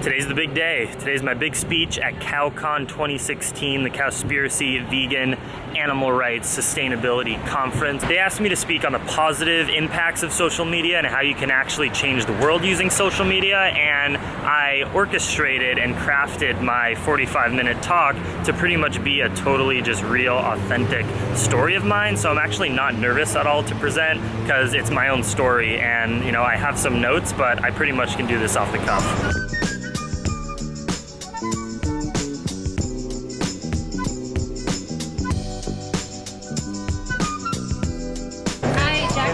Today's the big day. Today's my big speech at CowCon 2016, the Cowspiracy Vegan Animal Rights Sustainability Conference. They asked me to speak on the positive impacts of social media and how you can actually change the world using social media, and I orchestrated and crafted my 45-minute talk to pretty much be a totally just real, authentic story of mine. So I'm actually not nervous at all to present because it's my own story, and you know, I have some notes, but I pretty much can do this off the cuff.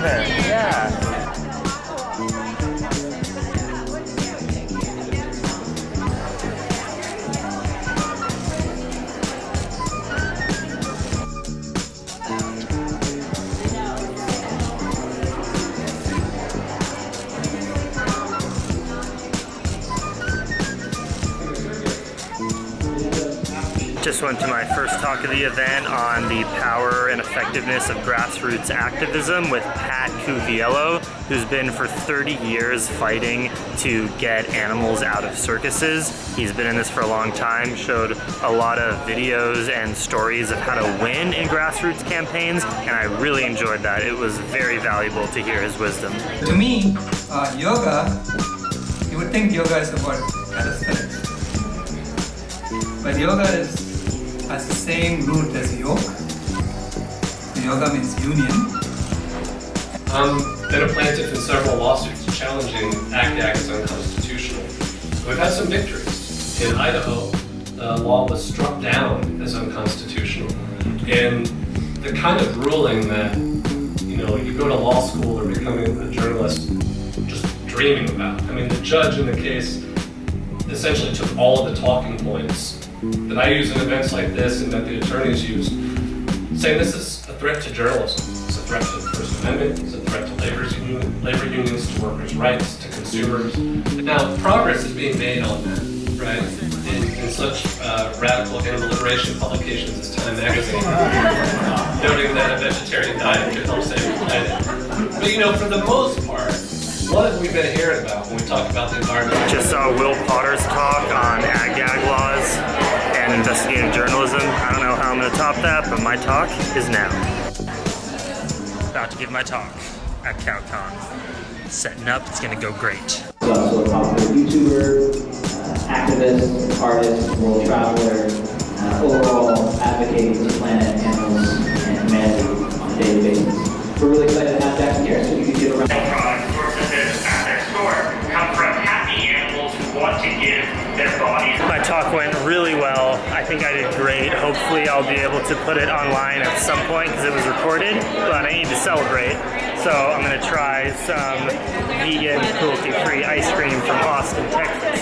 Yeah. Just went to my first talk of the event on the power and effectiveness of grassroots activism with Pat Cuviello, who's been for 30 years fighting to get animals out of circuses. He's been in this for a long time, showed a lot of videos and stories of how to win in grassroots campaigns, and I really enjoyed that. It was very valuable to hear his wisdom. To me, yoga, you would think yoga is about calisthenics, but yoga has the same root as yoke. Yoga means union. Been a plaintiff in several lawsuits challenging Ag as unconstitutional. We've had some victories. In Idaho, the law was struck down as unconstitutional. And the kind of ruling that, you know, you go to law school or becoming a journalist just dreaming about. I mean, the judge in the case essentially took all of the talking points that I use in events like this and that the attorneys use, saying this is a threat to journalism, it's a threat to the First Amendment, it's a threat to labor unions, to workers' rights, to consumers. Now, progress is being made on that, right? In such radical animal liberation publications as Time Magazine, noting that a vegetarian diet could help save the planet. But you know, for the most part, what have we been hearing about when we talk about the environment? Just saw Will Potter's talk on ag laws and investigative journalism. I don't know how I'm going to top that, but my talk is now. About to give my talk at CowCon. Setting up, it's going to go great. He's also a popular YouTuber, activist, artist, world traveler, overall advocating for the planet, animals, and humanity on a daily basis. We're really excited to have Jackson here, so you can get around. Come from happy animals who want to give their bodies. My talk went really well. I think I did great. Hopefully I'll be able to put it online at some point because it was recorded, but I need to celebrate. So I'm going to try some vegan, cruelty-free ice cream from Austin, Texas.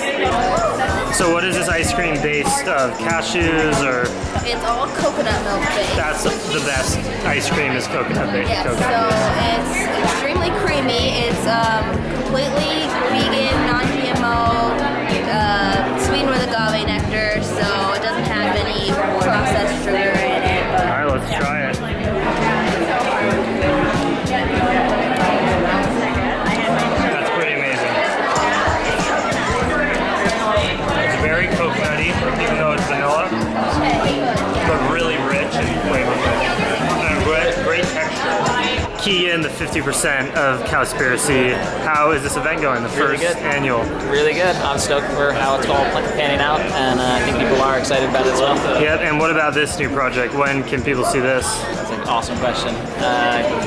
So what is this ice cream based of? Cashews or? It's all coconut milk based. That's the best ice cream is coconut based. Yes, so it's extremely creamy. It's completely vegan, non-GMO, sweetened with agave nectar, so it doesn't have any processed sugar in it. Alright, let's try it. That's pretty amazing. It's very coconutty, even though it's vanilla, but really rich and flavorful. And great texture. Key in the 50% of Cowspiracy. How is this event going? The first annual. Really good. I'm stoked for how it's all panning out, and I think people are excited about it as well. Yep, and what about this new project? When can people see this? That's an awesome question.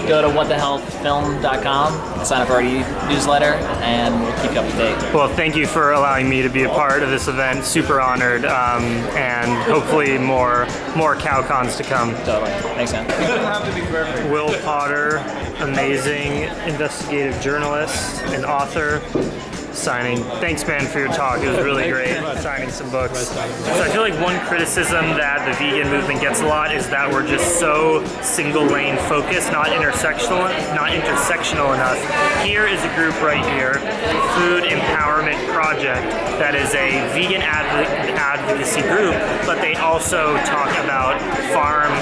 Go to whatthehealthfilm.com, sign up for our newsletter, and we'll keep you up to date. Well, thank you for allowing me to be a part of this event. Super honored, and hopefully more CowCons to come. Totally. Thanks, man. Will Potter, amazing investigative journalist and author, signing. Thanks, man, for your talk. It was really great. Signing some books. So I feel like one criticism that the vegan movement gets a lot is that we're just so single lane focused, not intersectional enough. Here is a group right here, Food Empowerment Project, that is a vegan advocacy group, but they also talk about farm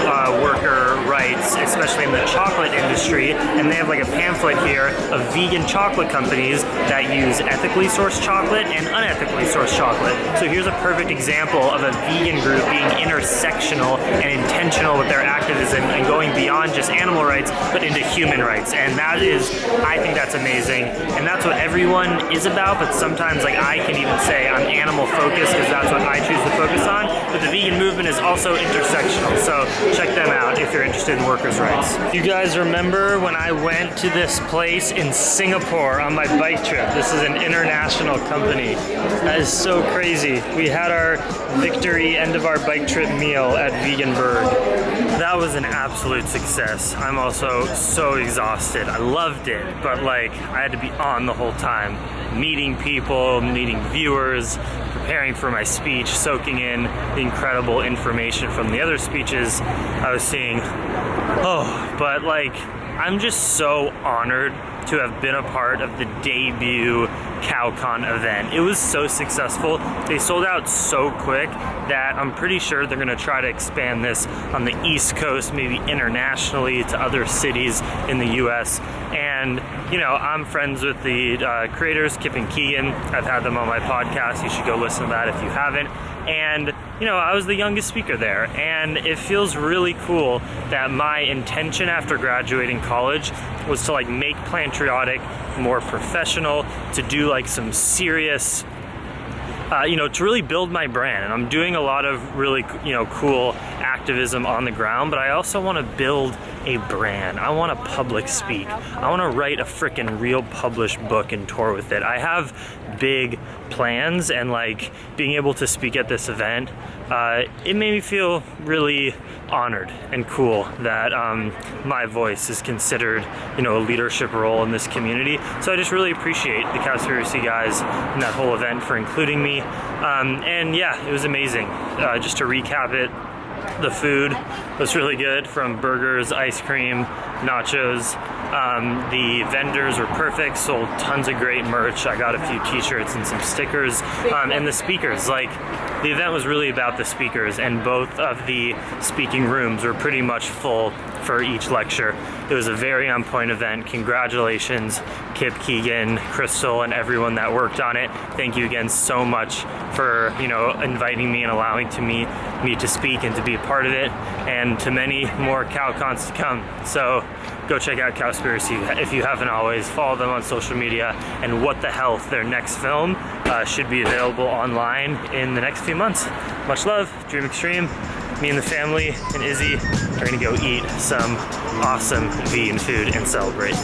worker rights, especially in the chocolate industry, and they have like a pamphlet here of vegan chocolate companies that use ethically sourced chocolate and unethically sourced chocolate. So here's a perfect example of a vegan group being intersectional and intentional with their activism and going beyond just animal rights, but into human rights. And that is, I think that's amazing. And that's what everyone is about, but sometimes like I can even say I'm animal focused because that's what I choose to focus on. But the vegan movement is also intersectional. So check them out if you're interested in workers' rights. You guys remember when I went to this place in Singapore on my bike trip? This is an international company. That is so crazy. We had our victory end of our bike trip meal at Vegan Bird. That was an absolute success. I'm also so exhausted. I loved it, but like I had to be on the whole time, meeting people, meeting viewers, preparing for my speech, soaking in the incredible information from the other speeches I was seeing. Oh, but like I'm just so honored to have been a part of the debut CowCon event. It was so successful. They sold out so quick that I'm pretty sure they're gonna try to expand this on the East Coast, maybe internationally to other cities in the US. And you know, I'm friends with the creators, Kip and Keegan. I've had them on my podcast. You should go listen to that if you haven't. And you know, I was the youngest speaker there, and it feels really cool that my intention after graduating college was to like make Plantriotic more professional, to do like some serious you know, to really build my brand. And I'm doing a lot of really, you know, cool activism on the ground, but I also want to build a brand. I want to public speak. I want to write a freaking real published book and tour with it. I have big plans, and like being able to speak at this event, it made me feel really honored and cool that my voice is considered, you know, a leadership role in this community. So I just really appreciate the Cowspiracy guys and that whole event for including me. And yeah, it was amazing. Just to recap it, the food was really good, from burgers, ice cream, nachos. The vendors were perfect, sold tons of great merch. I got a few t-shirts and some stickers. And the speakers, like, the event was really about the speakers, and both of the speaking rooms were pretty much full for each lecture. It was a very on-point event. Congratulations, Kip, Keegan, Crystal, and everyone that worked on it. Thank you again so much for, you know, inviting me and allowing me to speak and to be a part of it, and to many more CowCons to come. So go check out Cowspiracy if you haven't always. Follow them on social media, and What the Health, their next film, should be available online in the next few months. Much love, Dream Extreme. Me and the family and Izzy are gonna go eat some awesome vegan food and celebrate.